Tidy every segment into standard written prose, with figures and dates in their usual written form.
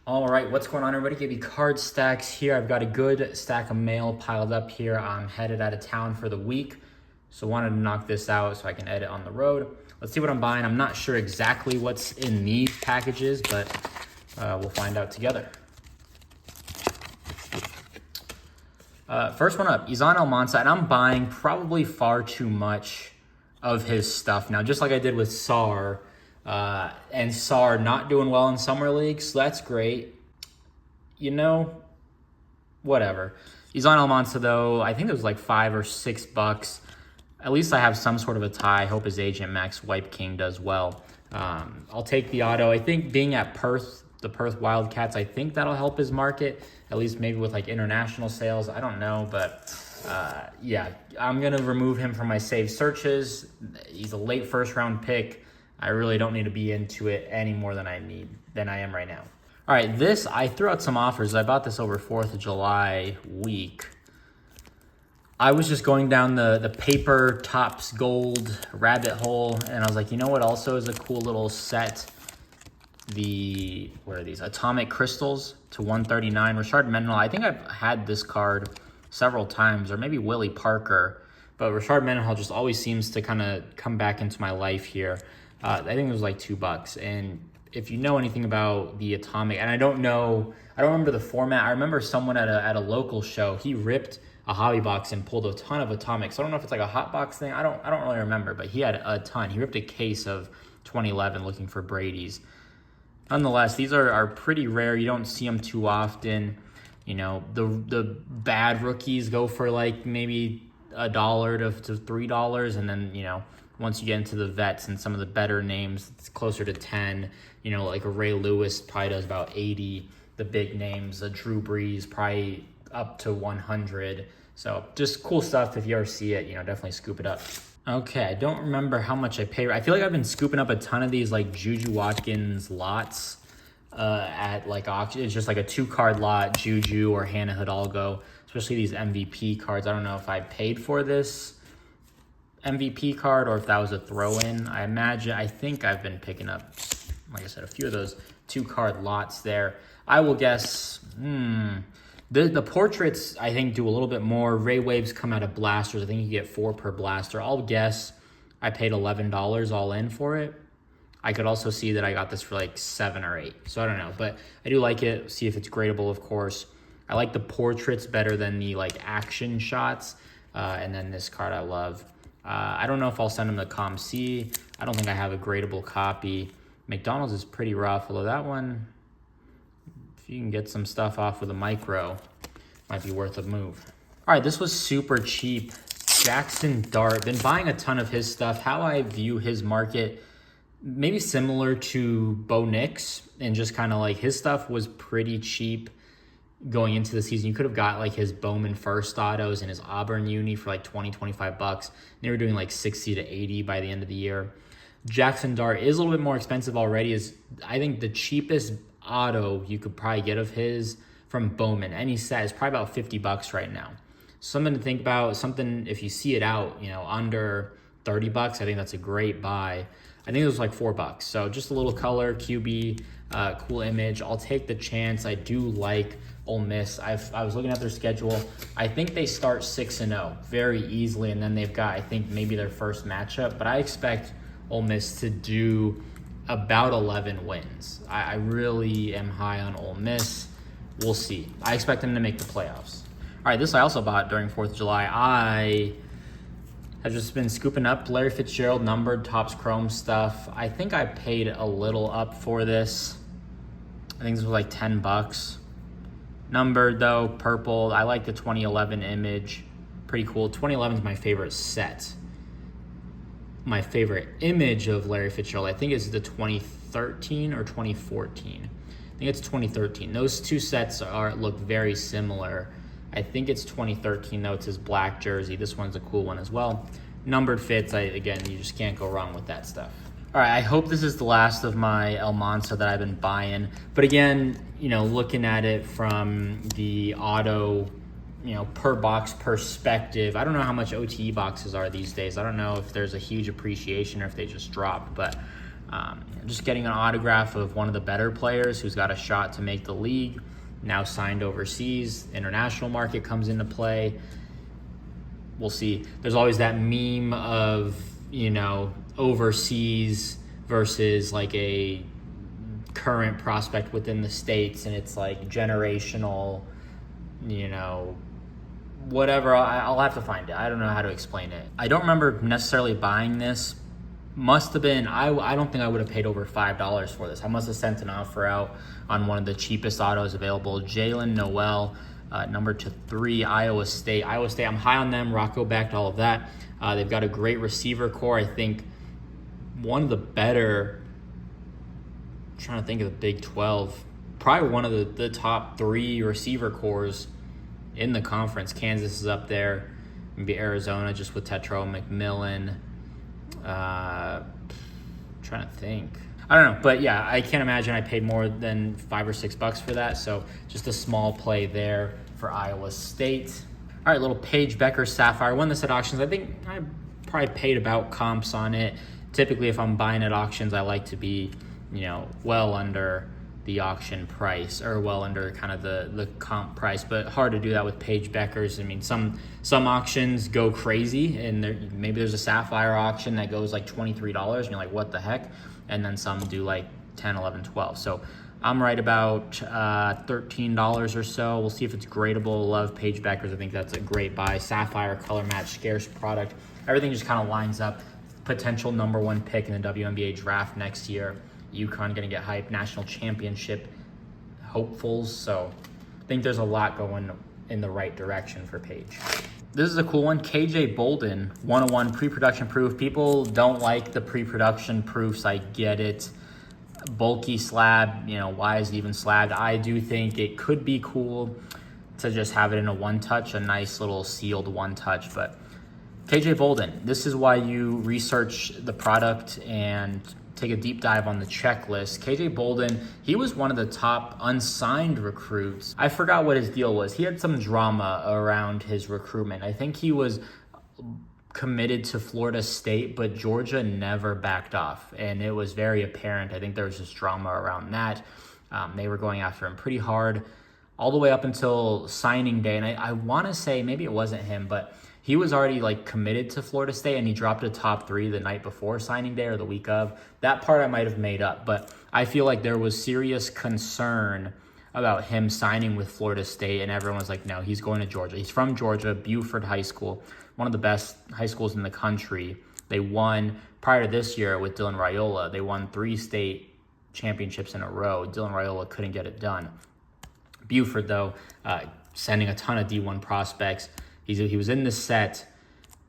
All right, what's going on, everybody? KB Card Stacks here. I've got a good stack of mail piled up here. I'm headed out of town for the week, so wanted to knock this out so I can edit on the road. Let's see what I'm buying. I'm not sure exactly what's in these packages, but we'll find out together. First one up, Ison Almana, and I'm buying probably far too much of his stuff now, just like I did with SAR. And SAR not doing well in summer leagues, so that's great. You know, whatever. Ison Almana, though, I think it was like $5 or $6. At least I have some sort of a tie. I hope his agent Max Wipe King does well. I'll take the auto. I think being at Perth, the Perth Wildcats, I think that'll help his market, at least maybe with like international sales. I don't know, but yeah, I'm gonna remove him from my saved searches. He's a late first round pick. I really don't need to be into it any more than I am right now. All right, this, I threw out some offers. I bought this over 4th of July week. I was just going down the paper Topps Gold rabbit hole, and I was like, you know what also is a cool little set? What are these? Atomic Crystals to 139. Rashard Mendenhall, I think I've had this card several times, or maybe Willie Parker, but Rashard Mendenhall just always seems to kind of come back into my life here. I think it was like $2. And if you know anything about the Atomic, and I don't remember the format. I remember someone at a local show, he ripped a hobby box and pulled a ton of Atomics. I don't know if it's like a hot box thing. I don't really remember, but he had a ton. He ripped a case of 2011 looking for Brady's. Nonetheless, these are pretty rare. You don't see them too often. You know, the bad rookies go for like maybe $1 to $3, and then, you know, once you get into the vets and some of the better names, it's closer to 10. You know, like a Ray Lewis probably does about 80. The big names, a Drew Brees probably up to 100. So just cool stuff. If you ever see it, you know, definitely scoop it up. Okay, I don't remember how much I paid. I feel like I've been scooping up a ton of these like Juju Watkins lots at like auction. It's just like a 2-card lot, Juju or Hannah Hidalgo, especially these MVP cards. I don't know if I paid for this MVP card or if that was a throw-in. I think I've been picking up, like I said, a few of those 2-card lots there. I will guess, the portraits, I think, do a little bit more. Ray Waves come out of blasters. I think you get 4 per blaster. I'll guess I paid $11 all in for it. I could also see that I got this for like 7 or 8. So I don't know, but I do like it. See if it's gradable, of course. I like the portraits better than the like action shots. And then this card I love. I don't know if I'll send him the Com-C. I don't think I have a gradable copy. McDonald's is pretty rough, although that one, if you can get some stuff off with a micro, might be worth a move. All right, this was super cheap. Jackson Dart, been buying a ton of his stuff. How I view his market, maybe similar to Bo Nix, and just kind of like his stuff was pretty cheap going into the season. You could have got like his Bowman first autos and his Auburn uni for like 20, $25. They were doing like 60 to 80 by the end of the year. Jackson Dart is a little bit more expensive already. Is I think the cheapest auto you could probably get of his from Bowman, any set, is probably about $50 right now. Something to think about, something if you see it out, you know, under $30, I think that's a great buy. I think it was like $4. So just a little color, QB, cool image. I'll take the chance. I do like Ole Miss. I was looking at their schedule. I think they start 6-0 very easily, and then they've got, I think, maybe their first matchup. But I expect Ole Miss to do about 11 wins. I really am high on Ole Miss. We'll see. I expect them to make the playoffs. All right, this I also bought during 4th of July. I have just been scooping up Larry Fitzgerald numbered Topps Chrome stuff. I think I paid a little up for this. I think this was like $10. Numbered though, purple. I like the 2011 image. Pretty cool. 2011 is my favorite set. My favorite image of Larry Fitzgerald, I think, is the 2013 or 2014. I think it's 2013. Those two sets look very similar. I think it's 2013 though. It's his black jersey. This one's a cool one as well. Numbered fits. Again, you just can't go wrong with that stuff. All right, I hope this is the last of my Almana that I've been buying. But again, you know, looking at it from the auto, you know, per box perspective, I don't know how much OTE boxes are these days. I don't know if there's a huge appreciation or if they just dropped. But Just getting an autograph of one of the better players who's got a shot to make the league, now signed overseas. International market comes into play. We'll see. There's always that meme of, overseas versus like a current prospect within the States, and it's like generational, whatever. I'll have to find it. I don't know how to explain it. I don't remember necessarily buying this. Must have been, I don't think I would have paid over $5 for this. I must have sent an offer out on one of the cheapest autos available. Jaylen Noel, number 3, Iowa State. Iowa State, I'm high on them. Rocco backed all of that. They've got a great receiver core. I think one of the better, I'm trying to think of the Big 12, probably one of the top 3 receiver cores in the conference. Kansas is up there. Maybe Arizona just with Tetro McMillan. Trying to think. I don't know, but yeah, I can't imagine I paid more than $5 or $6 for that. So just a small play there for Iowa State. All right, little Paige Bueckers Sapphire. Won this at auctions. I think I probably paid about comps on it. Typically, if I'm buying at auctions, I like to be, well under the auction price, or well under kind of the comp price, but hard to do that with Paige Bueckers. I mean, some auctions go crazy, and maybe there's a Sapphire auction that goes like $23, and you're like, what the heck? And then some do like 10, 11, 12. So I'm right about $13 or so. We'll see if it's gradable. Love Paige Bueckers. I think that's a great buy. Sapphire, color match, scarce product. Everything just kind of lines up. Potential number 1 pick in the WNBA draft next year. UConn going to get hyped. National championship hopefuls. So I think there's a lot going in the right direction for Paige. This is a cool one. KJ Balden, 101 pre-production proof. People don't like the pre-production proofs. I get it. Bulky slab, why is it even slabbed? I do think it could be cool to just have it in a one-touch, a nice little sealed one-touch. But KJ Balden, this is why you research the product and take a deep dive on the checklist. KJ Balden, he was one of the top unsigned recruits. I forgot what his deal was. He had some drama around his recruitment. I think he was committed to Florida State, but Georgia never backed off, and it was very apparent. I think there was just drama around that. They were going after him pretty hard all the way up until signing day, and I want to say maybe it wasn't him, but he was already committed to Florida State, and he dropped a top 3 the night before signing day or the week of. That part I might have made up, but I feel like there was serious concern about him signing with Florida State, and everyone was like, no, he's going to Georgia. He's from Georgia, Buford High School, one of the best high schools in the country. They won, prior to this year with Dylan Raiola, they won 3 state championships in a row. Dylan Raiola couldn't get it done. Buford, though, sending a ton of D1 prospects. He was in the set,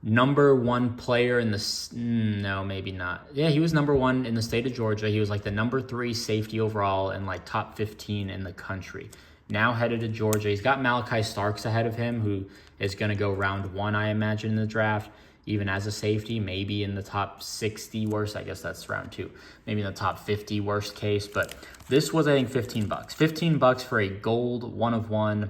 number 1 player in the, no, maybe not. Yeah, he was number 1 in the state of Georgia. He was like the number 3 safety overall and like top 15 in the country. Now headed to Georgia. He's got Malachi Starks ahead of him, who is going to go round 1, I imagine, in the draft, even as a safety, maybe in the top 60 worst. I guess that's round 2. Maybe in the top 50 worst case. But this was, I think, $15. $15 for a gold 1-of-1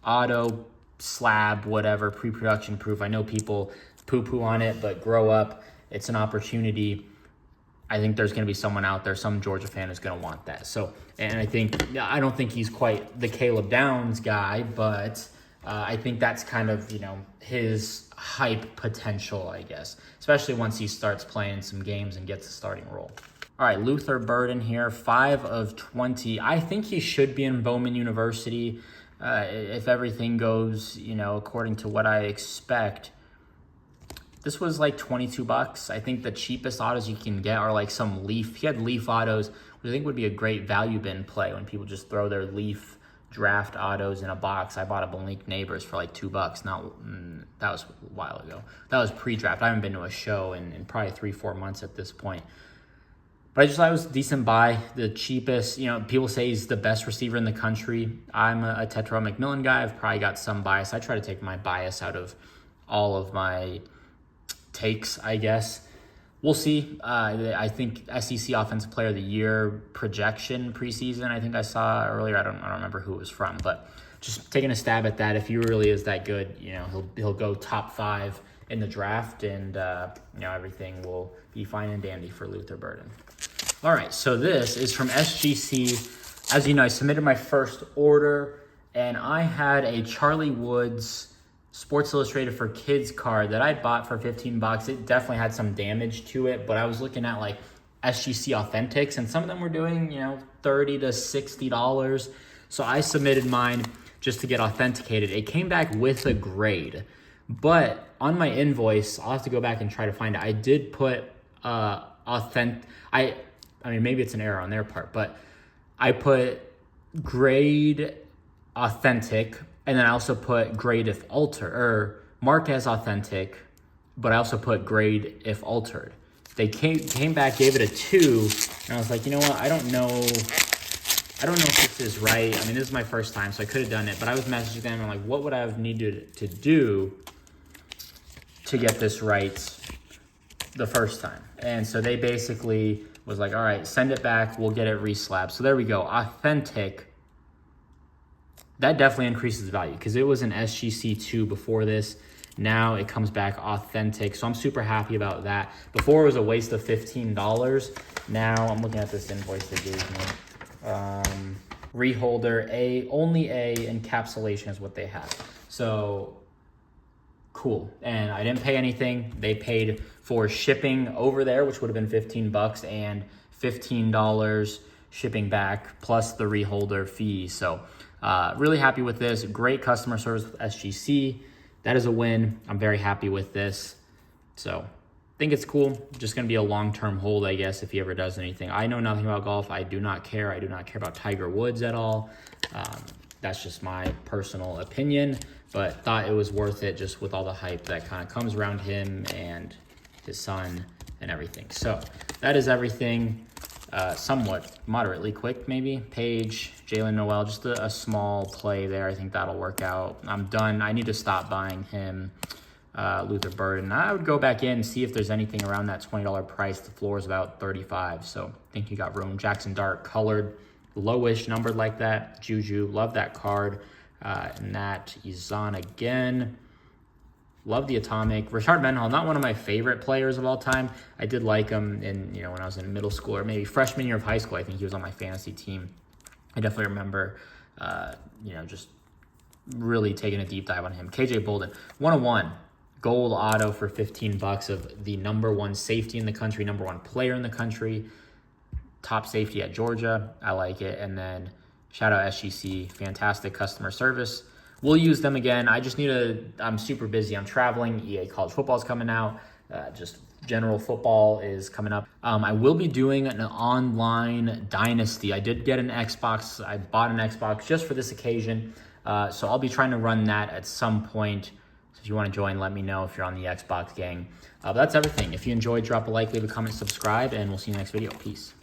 auto slab, whatever, pre-production proof. I know people poo-poo on it, but grow up. It's an opportunity. I think there's going to be someone out there, some Georgia fan is going to want that. So, and I don't think he's quite the Caleb Downs guy, but I think that's kind of, his hype potential, I guess, especially once he starts playing some games and gets a starting role. All right, Luther Burden here, 5 of 20. I think he should be in Bowman University. If everything goes, according to what I expect. This was like $22. I think the cheapest autos you can get are like some Leaf. He had Leaf autos, which I think would be a great value bin play when people just throw their Leaf draft autos in a box. I bought a Malik Neighbors for like $2. That was a while ago. That was pre-draft. I haven't been to a show in probably 3-4 months at this point. But I just thought it was a decent buy, the cheapest. People say he's the best receiver in the country. I'm a Tetro McMillan guy. I've probably got some bias. I try to take my bias out of all of my takes, I guess. We'll see. I think SEC Offensive Player of the Year projection preseason, I think I saw earlier. I don't remember who it was from, but just taking a stab at that. If he really is that good, he'll go top 5 in the draft, and everything will be fine and dandy for Luther Burden. All right, so this is from SGC. As you know, I submitted my first order, and I had a Charlie Woods Sports Illustrated for Kids card that I bought for 15 bucks. It definitely had some damage to it, but I was looking at like SGC Authentics, and some of them were doing, $30 to $60. So I submitted mine just to get authenticated. It came back with a grade, but on my invoice, I'll have to go back and try to find it. I did put I mean, maybe it's an error on their part, but I put grade authentic, and then I also put grade if altered, or mark as authentic, but I also put grade if altered. They came back, gave it a 2, and I was like, you know what? I don't know if this is right. I mean, this is my first time, so I could have done it, but I was messaging them, and I'm like, what would I have needed to do to get this right the first time? And so they basically was like, all right, send it back, we'll get it reslabbed. So there we go, authentic. That definitely increases the value because it was an SGC 2 before this. Now it comes back authentic. So I'm super happy about that. Before it was a waste of $15. Now I'm looking at this invoice they gave me. Reholder, only A encapsulation is what they have. So cool. And I didn't pay anything. They paid for shipping over there, which would have been 15 bucks, and $15 shipping back plus the reholder fee. So really happy with this. Great customer service with SGC. That is a win. I'm very happy with this. So I think it's cool. Just going to be a long-term hold, I guess, if he ever does anything. I know nothing about golf. I do not care. I do not care about Tiger Woods at all. That's just my personal opinion, but thought it was worth it just with all the hype that kind of comes around him and his son and everything. So that is everything. Somewhat moderately quick, maybe. Paige, Jaylen Noel, just a small play there. I think that'll work out. I'm done. I need to stop buying him. Luther Burden. I would go back in and see if there's anything around that $20 price. The floor is about $35, so I think you got room. Jackson Dart, colored, lowish, numbered like that. Juju, love that card. And that Ison again. Love the Atomic. Richard Mendenhall, not one of my favorite players of all time. I did like him in, when I was in middle school or maybe freshman year of high school. I think he was on my fantasy team. I definitely remember, just really taking a deep dive on him. KJ Balden, 101. Gold auto for 15 bucks of the #1 safety in the country, #1 player in the country, top safety at Georgia. I like it. And then shout out SGC, fantastic customer service. We'll use them again. I just I'm super busy. I'm traveling. EA College Football is coming out. Just general football is coming up. I will be doing an online dynasty. I did get an Xbox. I bought an Xbox just for this occasion. So I'll be trying to run that at some point. So if you want to join, let me know if you're on the Xbox gang. But that's everything. If you enjoyed, drop a like, leave a comment, subscribe, and we'll see you in the next video. Peace.